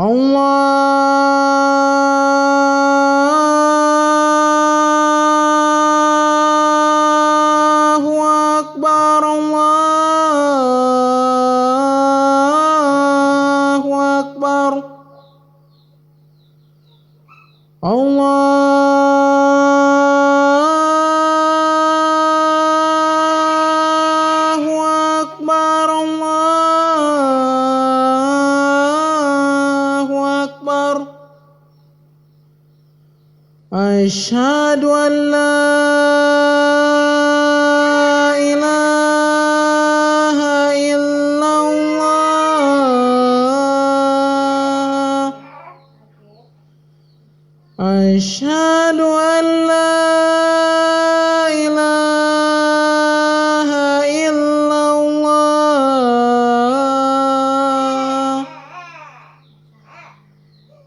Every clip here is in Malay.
Allahu Akbar, Allahu Akbar, Allahu Akbar, Allahu Akbar. Asyhadu an la ilaha illallah. Asyhadu an la ilaha illallah.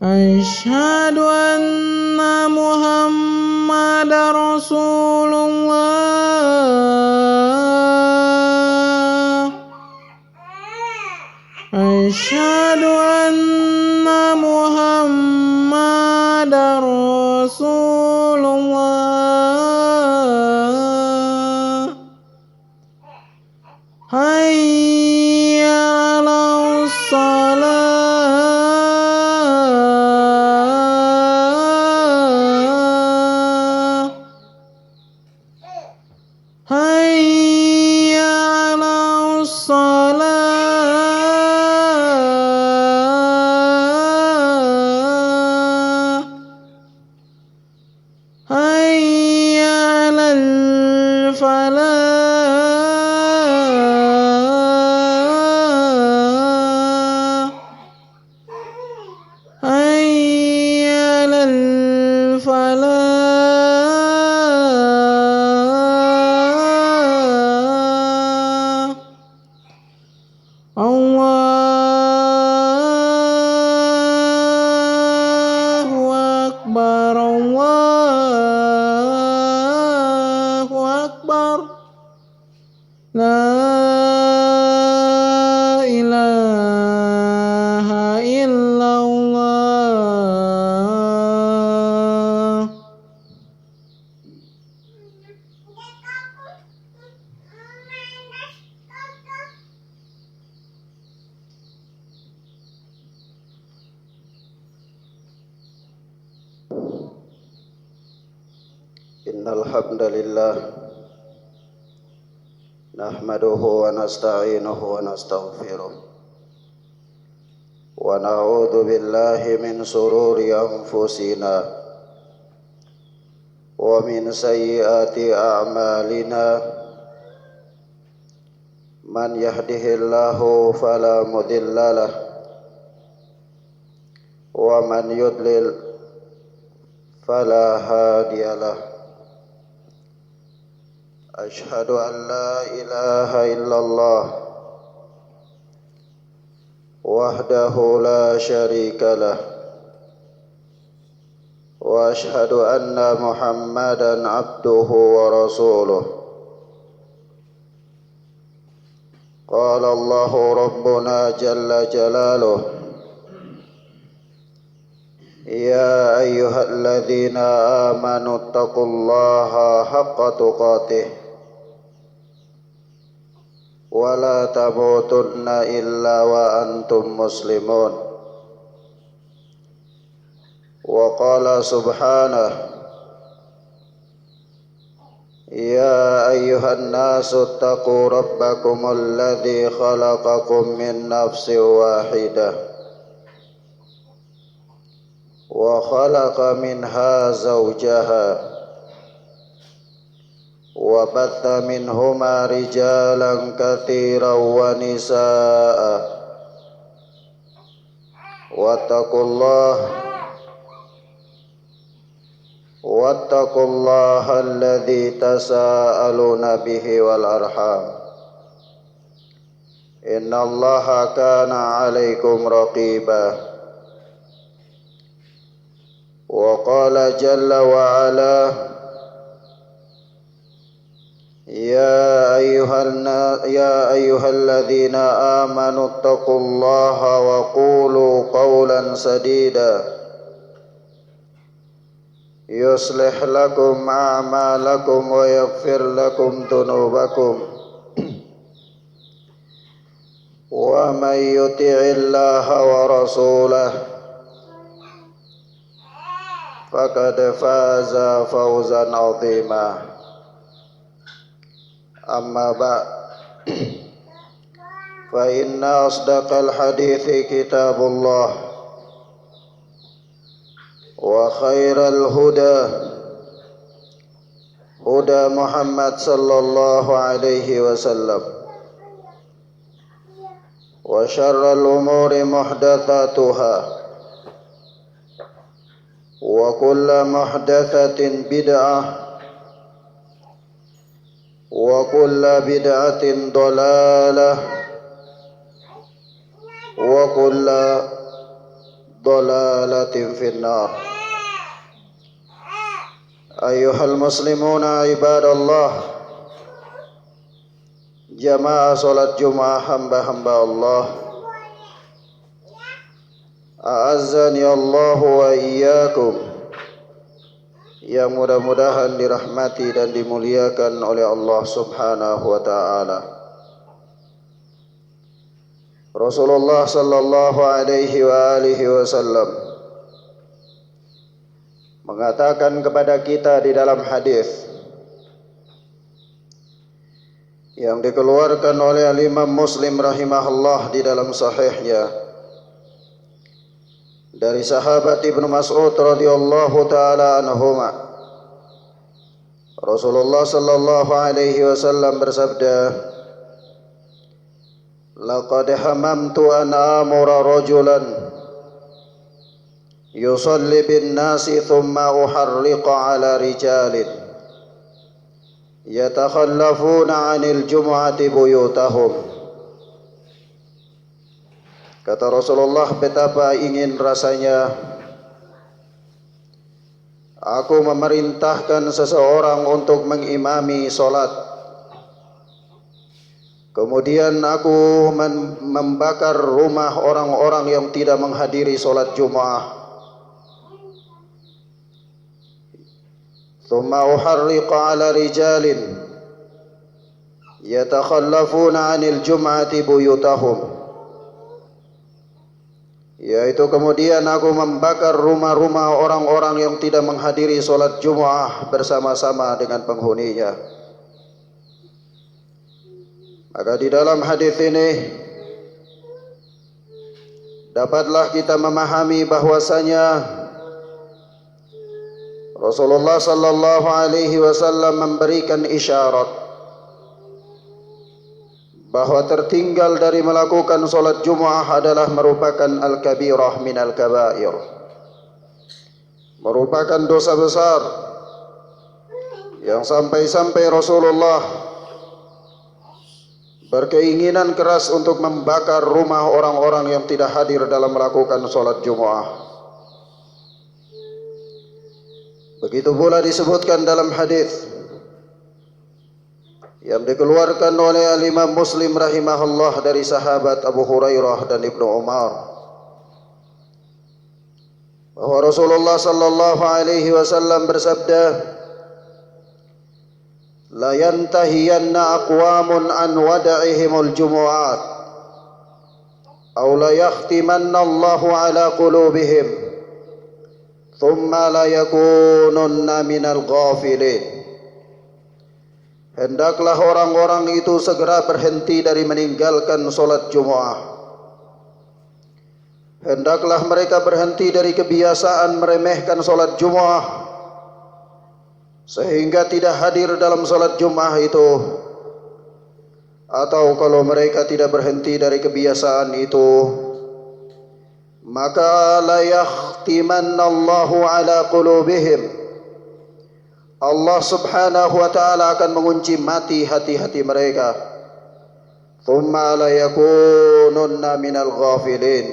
Asyhadu anna Muhammadar Rasulullah. Asyhadu anna Muhammadar Rasulullah. Hayya 'alas shalah. Hayya 'alas shalah. Hayya 'alal falah. Hayya 'alal falah. Allahu Akbar, Allahu Akbar. La ilaha illallah. Innal hamdalillah nahmaduhu wa nasta'inuhu wa nastaghfiruh wa na'udzu billahi min shururi anfusina wa min sayyiati a'malina. Man yahdihillahu fala mudhillalah wa man yudlil fala hadiyalah. Asyhadu an la ilaha illallah wahdahu la syarika lah wa asyhadu anna Muhammadan abduhu wa rasuluh. Qala Allahu rabbuna jalla jalaluh, ya ayyuhalladzina amanu taqullaha haqqa tuqatih wa la tamutunna illa wa antum muslimun. Wa qala subhanahu, ya ayyuhan nasu taqu rabbakumul ladzi khalaqakum min nafsin wahidah wa khalaqa minha zawjaha wa batha minhuma rijalan katsiran wa nisaa'a wattaqullaha alladzi tasaaluna bihi wal arham innallaha kana 'alaikum raqiba. Wa qala jalla wa ala, يا أيها الذين آمنوا اتقوا الله وقولوا قولا سديدا يصلح لكم أعمالكم ويغفر لكم ذنوبكم ومن يطع الله ورسوله فقد فاز فوزا عظيما أما بعد فإن أصدق الحديث كتاب الله وخير الهدى هدى محمد صلى الله عليه وسلم وشر الأمور محدثاتها وكل محدثة بدعة وكل بدعة ضلالة وكل ضلالة في النار. أيها المسلمون عباد الله, jamaah salat Jumat hamba-hamba Allah, a'azzani Allah wa iyyakum, yang mudah-mudahan dirahmati dan dimuliakan oleh Allah Subhanahu wa taala. Rasulullah sallallahu alaihi wa alihi wasallam mengatakan kepada kita di dalam hadis yang dikeluarkan oleh Imam Muslim rahimahullah di dalam sahihnya dari sahabat Ibnu Mas'ud radhiyallahu taala anhuma, Rasulullah sallallahu alaihi wasallam bersabda, laqad hamamtu an amura rajulan yusalli bin nasi thumma uharriqa ala rijalin yatakhallafuna 'anil jumu'ati buyutahum. Kata Rasulullah, betapa ingin rasanya aku memerintahkan seseorang untuk mengimami solat, kemudian aku membakar rumah orang-orang yang tidak menghadiri solat Jumat. Thumma uharriqa ala rijalin yatakhallafuna 'anil jum'ati buyutahum, yaitu kemudian aku membakar rumah-rumah orang-orang yang tidak menghadiri solat Jumat bersama-sama dengan penghuninya. Maka di dalam hadis ini dapatlah kita memahami bahwasanya Rasulullah sallallahu alaihi wasallam memberikan isyarat bahwa tertinggal dari melakukan solat Jumat adalah merupakan al-kabirah minal kabair, merupakan dosa besar yang sampai-sampai Rasulullah berkeinginan keras untuk membakar rumah orang-orang yang tidak hadir dalam melakukan solat Jumat. Begitu pula disebutkan dalam hadis yang dikeluarkan oleh Imam Muslim rahimahullah dari sahabat Abu Hurairah dan Ibnu Umar, bahwa Rasulullah sallallahu alaihi wasallam bersabda, la yantahiyanna aqwamun an wada'ihimul jumu'at aw la yahtimanna Allahu ala qulubihim thumma la yakununna minal ghafilin. Hendaklah orang-orang itu segera berhenti dari meninggalkan solat Jumat. Hendaklah mereka berhenti dari kebiasaan meremehkan solat Jumat, sehingga tidak hadir dalam solat Jumat itu. Atau kalau mereka tidak berhenti dari kebiasaan itu, maka la yahtimannallahu ala qulubihim, Allah subhanahu wa ta'ala akan mengunci mati hati-hati mereka. Thumma la yakununna minal ghafilin,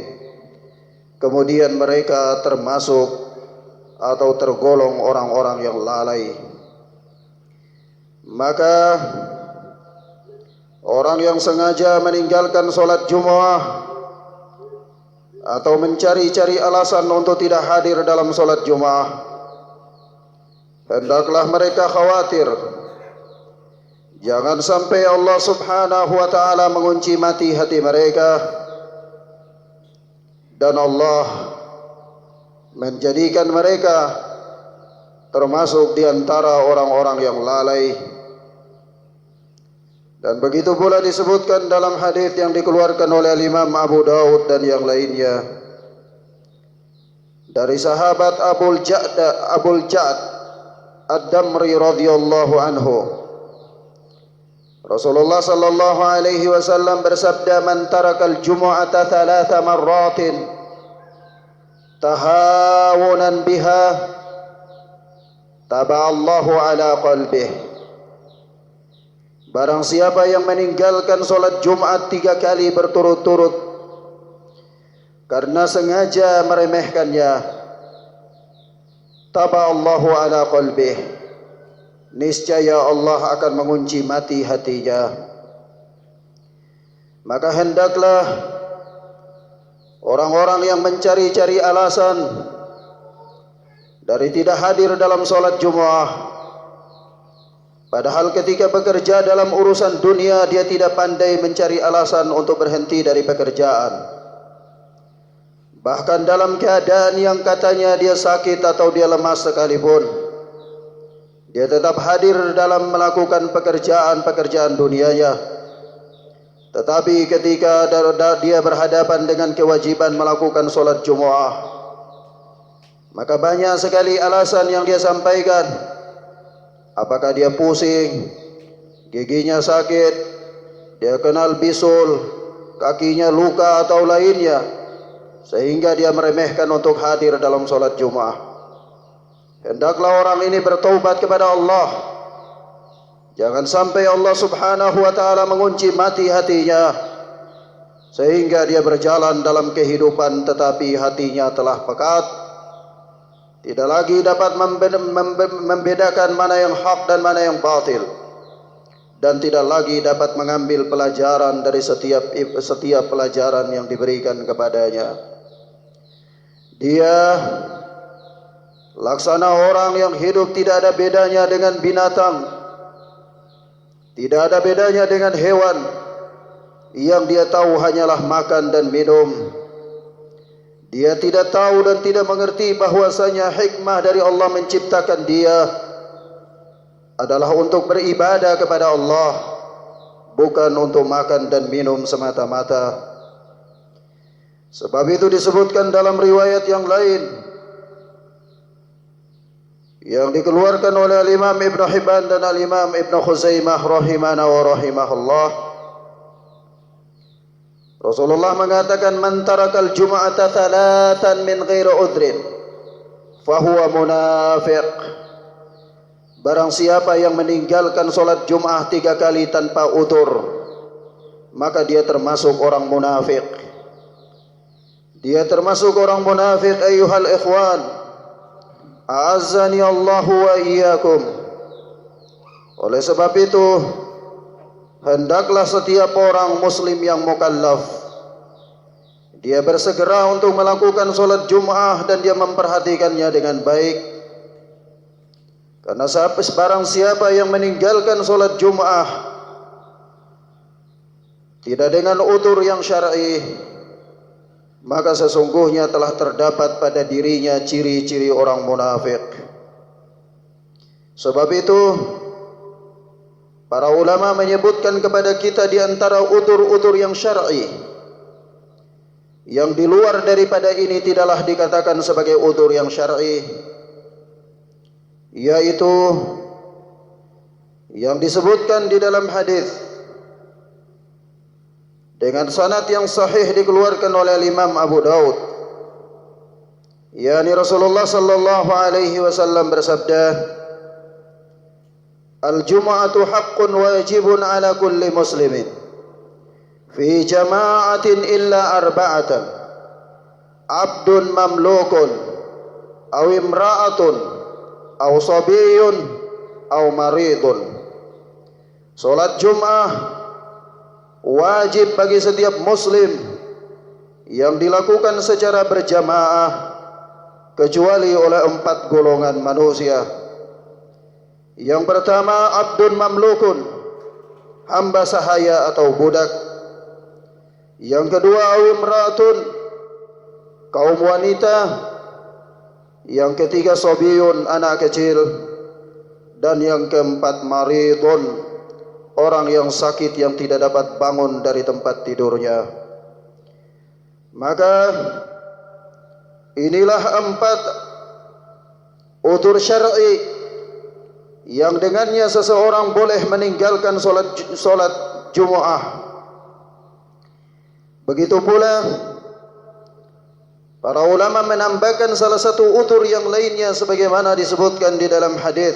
kemudian mereka termasuk atau tergolong orang-orang yang lalai. Maka orang yang sengaja meninggalkan solat Jumu'ah atau mencari-cari alasan untuk tidak hadir dalam solat Jumu'ah, hendaklah mereka khawatir jangan sampai Allah Subhanahu wa taala mengunci mati hati mereka dan Allah menjadikan mereka termasuk di antara orang-orang yang lalai. Dan begitu pula disebutkan dalam hadis yang dikeluarkan oleh Imam Abu Daud dan yang lainnya dari sahabat Abul Ja'd Ad-Damri radhiyallahu anhu, Rasulullah sallallahu alaihi wasallam bersabda, "Man tarakal jumu'ata thalatha marratin tahawunan biha taba'allahu ala qalbih." Barang siapa yang meninggalkan solat Jumat 3 kali berturut-turut karena sengaja meremehkannya, taba'allahu ala qalbih, niscaya Allah akan mengunci mati hatinya. Maka hendaklah orang-orang yang mencari-cari alasan dari tidak hadir dalam solat Jumu'ah, padahal ketika bekerja dalam urusan dunia dia tidak pandai mencari alasan untuk berhenti dari pekerjaan. Bahkan dalam keadaan yang katanya dia sakit atau dia lemas sekalipun, dia tetap hadir dalam melakukan pekerjaan-pekerjaan dunianya. Tetapi ketika dia berhadapan dengan kewajiban melakukan solat Jumu'ah, maka banyak sekali alasan yang dia sampaikan. Apakah dia pusing, giginya sakit, dia kenal bisul, kakinya luka atau lainnya, sehingga dia meremehkan untuk hadir dalam solat Jumu'ah. Hendaklah orang ini bertaubat kepada Allah. Jangan sampai Allah Subhanahu wa taala mengunci mati hatinya sehingga dia berjalan dalam kehidupan tetapi hatinya telah pekat, tidak lagi dapat membedakan mana yang hak dan mana yang batil, dan tidak lagi dapat mengambil pelajaran dari setiap pelajaran yang diberikan kepadanya. Dia laksana orang yang hidup tidak ada bedanya dengan binatang, tidak ada bedanya dengan hewan. Yang dia tahu hanyalah makan dan minum. Dia tidak tahu dan tidak mengerti bahwasanya hikmah dari Allah menciptakan dia adalah untuk beribadah kepada Allah, bukan untuk makan dan minum semata-mata. Sebab itu disebutkan dalam riwayat yang lain yang dikeluarkan oleh Imam Ibn Hibban dan Imam Ibn Khuzaimah rahimana wa rahimahullah, Rasulullah mengatakan, "Man tarakal jum'ata thalathan min ghairi udhrin fahuwa munafiq." Barang siapa yang meninggalkan solat Jum'ah 3 kali tanpa udzur, maka dia termasuk orang munafik. Dia termasuk orang munafik, ayyuhal ikhwan. A'azzani Allahu wa iyyakum. Oleh sebab itu, hendaklah setiap orang muslim yang mukallaf dia bersegera untuk melakukan solat Jum'ah dan dia memperhatikannya dengan baik. Karena barang siapa yang meninggalkan solat Jum'ah tidak dengan udzur yang syar'i, maka sesungguhnya telah terdapat pada dirinya ciri-ciri orang munafik. Sebab itu para ulama menyebutkan kepada kita di antara udzur-udzur yang syar'i yang di luar daripada ini tidaklah dikatakan sebagai udzur yang syar'i, yaitu yang disebutkan di dalam hadis dengan sanad yang sahih dikeluarkan oleh Imam Abu Daud, yakni Rasulullah sallallahu alaihi wasallam bersabda, "Al-jum'atu haqqun wajibun ala kulli muslimin fi jama'atin illa arba'atan, abdun mamlukun aw imra'atun aw sabiyyun aw maridun." Salat Jum'ah wajib bagi setiap muslim yang dilakukan secara berjamaah kecuali oleh 4 golongan manusia. Yang pertama, abdun mamlukun, hamba sahaya atau budak. Yang kedua, awimratun, kaum wanita. Yang ketiga, sobiyun, anak kecil. Dan yang keempat, maridun, orang yang sakit yang tidak dapat bangun dari tempat tidurnya. Maka inilah 4 udzur syar'i yang dengannya seseorang boleh meninggalkan solat Jumu'ah. Begitu pula para ulama menambahkan salah satu udzur yang lainnya sebagaimana disebutkan di dalam hadis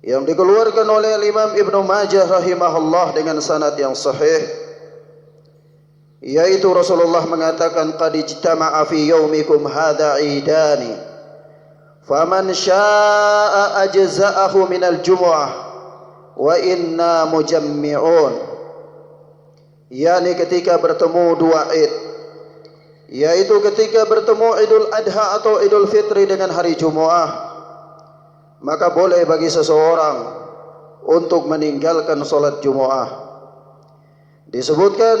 yang dikeluarkan oleh Imam Ibnu Majah rahimahullah dengan sanad yang sahih, yaitu Rasulullah mengatakan, qad ijtama'a fi yaumikum hadza idani faman syaa'a ajza'ahu minal jumu'ah wa inna mujammi'un. yakni ketika bertemu 2 id, yaitu ketika bertemu Idul Adha atau Idul Fitri dengan hari Jumu'ah, maka boleh bagi seseorang untuk meninggalkan solat Jumu'ah. Disebutkan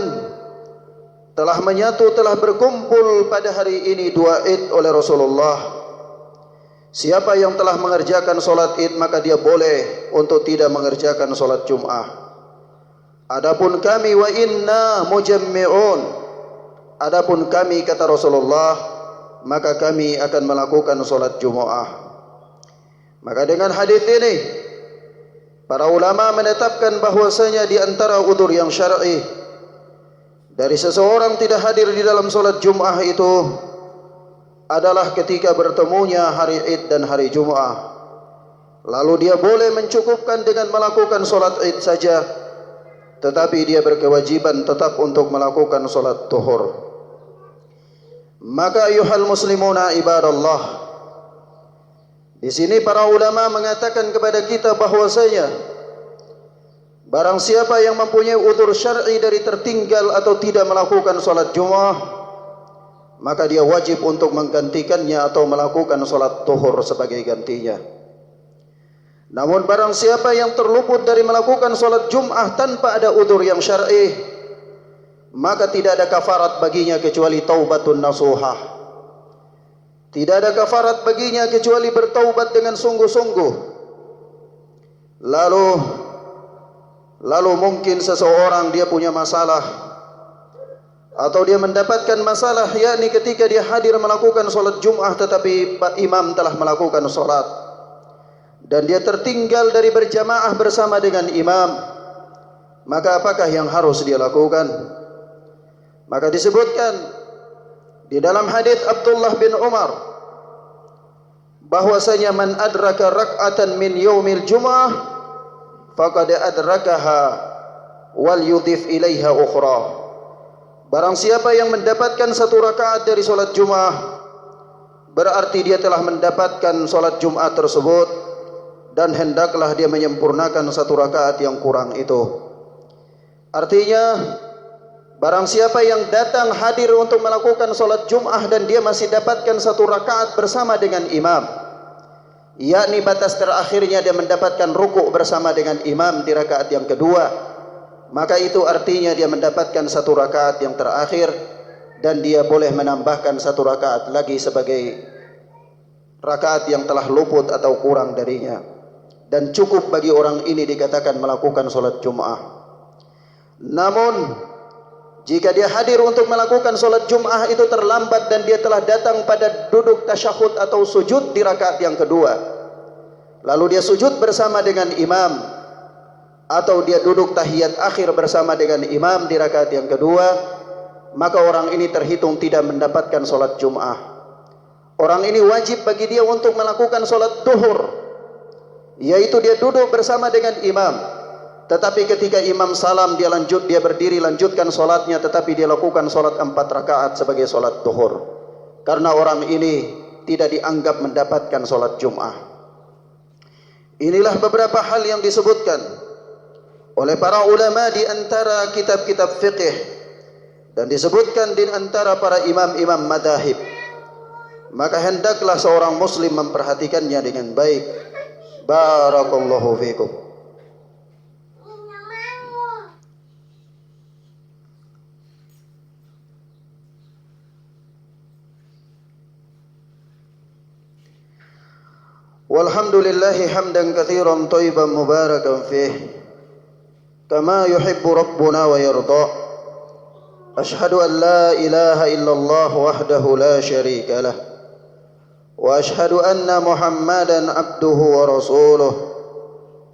telah menyatu, telah berkumpul pada hari ini 2 id oleh Rasulullah. Siapa yang telah mengerjakan solat id, maka dia boleh untuk tidak mengerjakan solat Jum'ah. Adapun kami, wa inna mujammi'un, adapun kami, kata Rasulullah, maka kami akan melakukan solat Jumu'ah. Maka dengan hadis ini para ulama menetapkan bahwasanya di antara udzur yang syar'i dari seseorang tidak hadir di dalam solat Jum'ah itu adalah ketika bertemunya hari Id dan hari Jumu'ah. Lalu dia boleh mencukupkan dengan melakukan solat Id saja, tetapi dia berkewajiban tetap untuk melakukan solat Zuhur. Maka ayuhal muslimuna ibadallah, di sini para ulama mengatakan kepada kita bahwasanya barang siapa yang mempunyai udzur syar'i dari tertinggal atau tidak melakukan solat Jumu'ah, maka dia wajib untuk menggantikannya atau melakukan solat Zuhur sebagai gantinya. Namun barang siapa yang terluput dari melakukan solat Jum'ah tanpa ada udzur yang syar'i, maka tidak ada kafarat baginya kecuali taubatun nasuhah. Tidak ada kafarat baginya kecuali bertaubat dengan sungguh-sungguh. Lalu mungkin seseorang dia punya masalah atau dia mendapatkan masalah, yakni ketika dia hadir melakukan solat Jum'ah tetapi imam telah melakukan solat dan dia tertinggal dari berjamaah bersama dengan imam, maka apakah yang harus dia lakukan? Maka disebutkan di dalam hadis Abdullah bin Umar bahwasanya man adraka rak'atan min yaumil Jum'ah faqad adrakaha wal yudhif ilaiha ukhra. Barang siapa yang mendapatkan 1 rakaat dari solat Jum'ah, berarti dia telah mendapatkan solat Jum'ah tersebut, dan hendaklah dia menyempurnakan 1 rakaat yang kurang itu. Artinya barang siapa yang datang hadir untuk melakukan solat Jum'ah dan dia masih dapatkan 1 rakaat bersama dengan imam, yakni batas terakhirnya dia mendapatkan rukuk bersama dengan imam di rakaat yang kedua, maka itu artinya dia mendapatkan 1 rakaat yang terakhir, dan dia boleh menambahkan 1 rakaat lagi sebagai rakaat yang telah luput atau kurang darinya, dan cukup bagi orang ini dikatakan melakukan solat Jum'ah. Namun jika dia hadir untuk melakukan solat Jum'ah itu terlambat dan dia telah datang pada duduk tasyahud atau sujud di rakaat yang kedua, lalu dia sujud bersama dengan imam, atau dia duduk tahiyat akhir bersama dengan imam di rakaat yang kedua, maka orang ini terhitung tidak mendapatkan solat Jum'ah. Orang ini wajib bagi dia untuk melakukan solat Zuhur, yaitu dia duduk bersama dengan imam, tetapi ketika imam salam dia berdiri lanjutkan solatnya, tetapi dia lakukan solat 4 rakaat sebagai solat Zuhur, karena orang ini tidak dianggap mendapatkan solat Jum'ah. Inilah beberapa hal yang disebutkan oleh para ulama di antara kitab-kitab fiqh dan disebutkan di antara para imam-imam madhahib, maka hendaklah seorang muslim memperhatikannya dengan baik. Barakallahu fikum. Walhamdulillahi hamdan katsiran thayyiban mubarakan fih kama yuhibbu rabbuna wa yarda. Ashhadu an la ilaha illallah wahdahu la syarika lah wa ashhadu anna Muhammadan abduhu wa rasuluh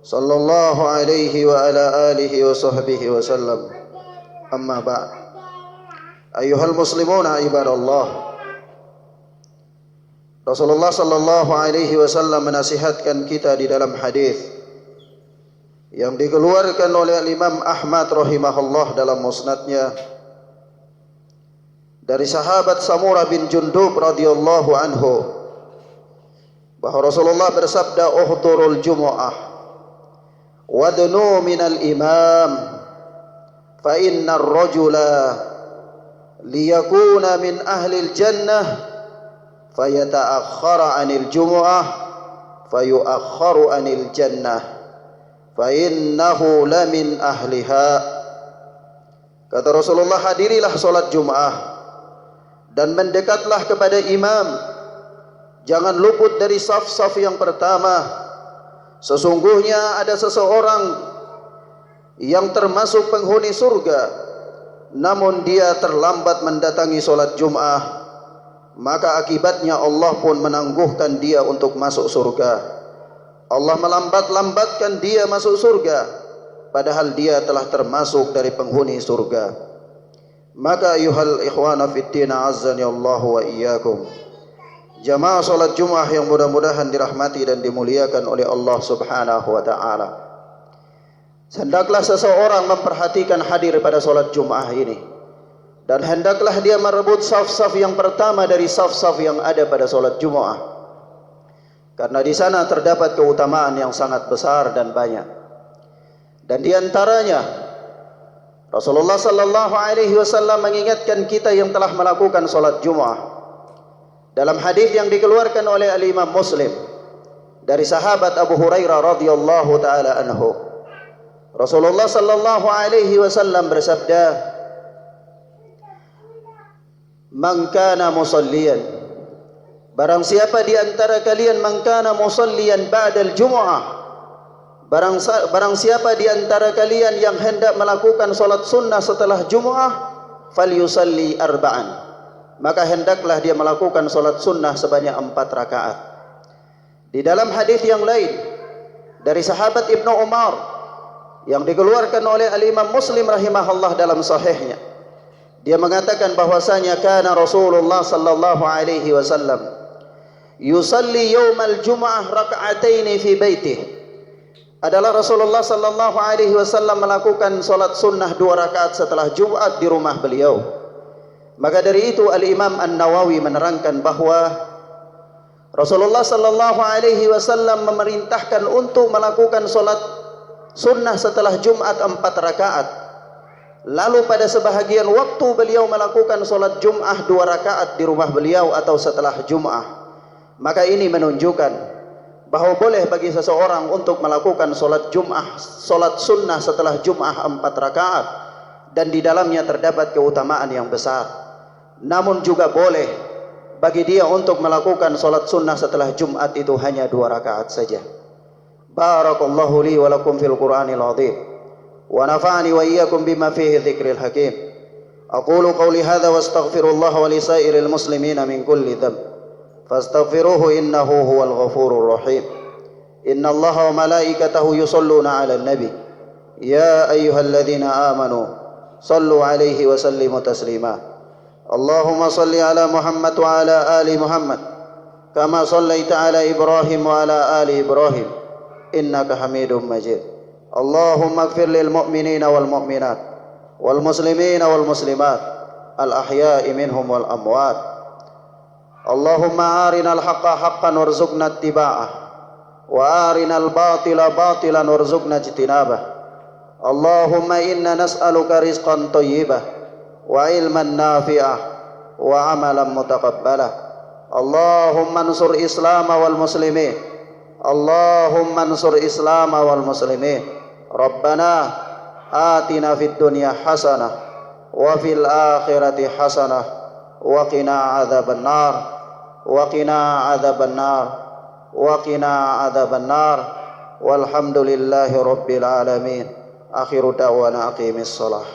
sallallahu alaihi wa ala alihi wa sahbihi wa sallam. Amma ba'd. Ayyuhal muslimuna ibadallah, Rasulullah sallallahu alaihi wasallam menasihatkan kita di dalam hadis yang dikeluarkan oleh Imam Ahmad rahimahullah dalam musnadnya dari sahabat Samurah bin Jundub radhiyallahu anhu, bahwa Rasulullah bersabda, "Uhdurul jumu'ah wadnu minal imam fa innar rajula liyakuna min ahlil jannah fayata'akhkhara 'anil jumu'ah fayu'akhkharu 'anil jannah fa innahu lamin ahliha." Kata Rasulullah, hadirilah salat Jumat dan mendekatlah kepada imam. Jangan luput dari saf-saf yang pertama. Sesungguhnya ada seseorang yang termasuk penghuni surga, namun dia terlambat mendatangi salat Jumat, maka akibatnya Allah pun menangguhkan dia untuk masuk surga. Allah melambat-lambatkan dia masuk surga, padahal dia telah termasuk dari penghuni surga. Maka ayuhal ikhwana fiddina azzani Allah wa iyyakum, jamaah salat Jumat yang mudah-mudahan dirahmati dan dimuliakan oleh Allah subhanahu wa ta'ala, hendaklah seseorang memperhatikan hadir pada salat Jumat ini, dan hendaklah dia merebut saf-saf yang pertama dari saf-saf yang ada pada salat Jumat, karena di sana terdapat keutamaan yang sangat besar dan banyak. Dan di antaranya Rasulullah sallallahu alaihi wasallam mengingatkan kita yang telah melakukan salat Jumat dalam hadis yang dikeluarkan oleh Al-Imam Muslim dari sahabat Abu Hurairah radhiyallahu taala anhu. Rasulullah sallallahu alaihi wasallam bersabda, "Man kana musalliyan," barang siapa di antara kalian man kana musalliyan ba'dal jumu'ah, barang siapa di antara kalian yang hendak melakukan salat sunnah setelah Jumu'ah, falyusalli arba'an, maka hendaklah dia melakukan salat sunnah sebanyak 4 rakaat. Di dalam hadis yang lain dari sahabat Ibnu Umar yang dikeluarkan oleh Al-Imam Muslim rahimahullah dalam sahihnya, dia mengatakan bahwasanya kana Rasulullah sallallahu alaihi wasallam yusalli yaumal jumu'ah raka'ataini fi baitihi, adalah Rasulullah sallallahu alaihi wasallam melakukan salat sunnah 2 rakaat setelah Jumat di rumah beliau. Maka dari itu Al-Imam An-Nawawi menerangkan bahwa Rasulullah sallallahu alaihi wasallam memerintahkan untuk melakukan salat sunnah setelah Jumat 4 rakaat. Lalu pada sebahagian waktu beliau melakukan salat Jumat 2 rakaat di rumah beliau atau setelah Jumat. Maka ini menunjukkan bahwa boleh bagi seseorang untuk melakukan salat Jumat, salat sunnah setelah Jumat 4 rakaat, dan di dalamnya terdapat keutamaan yang besar. Namun juga boleh bagi dia untuk melakukan salat sunnah setelah Jumat itu hanya 2 rakaat saja. Barakallahu li wa lakum fil Qur'anil azim wa nafa'ani wa iyyakum bima fihi dzikril hakim. Aqulu qawli hadza wa astaghfirullah wa li sairil muslimina min kulli dhanb fastaghfiruhu innahu huwal ghafurur rahim. Innallaha wa malaikatahu yusholluna 'alan nabi ya ayyuhalladzina amanu sallu 'alaihi wa sallimu taslima. Allahumma salli 'ala Muhammad wa 'ala ali Muhammad kama shallaita 'ala Ibrahim wa 'ala ali Ibrahim innaka Hamidum Majid. Allahumma ighfir lil mu'minina wal mu'minat wal muslimina wal muslimat al ahya'i minhum wal amwat. Allahumma arinal haqqa haqqan warzuqna ittiba'ah wa arinal batila batilan warzuqna ijtinabah. Allahumma inna nas'aluka rizqan thayyibah wa ilman nafi'ah wa amalan mutaqabbalah. Allahumma ansur Islam wal muslimin. Allahumma ansur Islam wal muslimin. Rabbana atina fid dunya hasanah wa fil akhirati hasanah wa qina adzaban nar wa qina adzaban nar wa qina adzaban nar. Walhamdulillahi rabbil alamin. Akhiru da'wana aqimis shalah.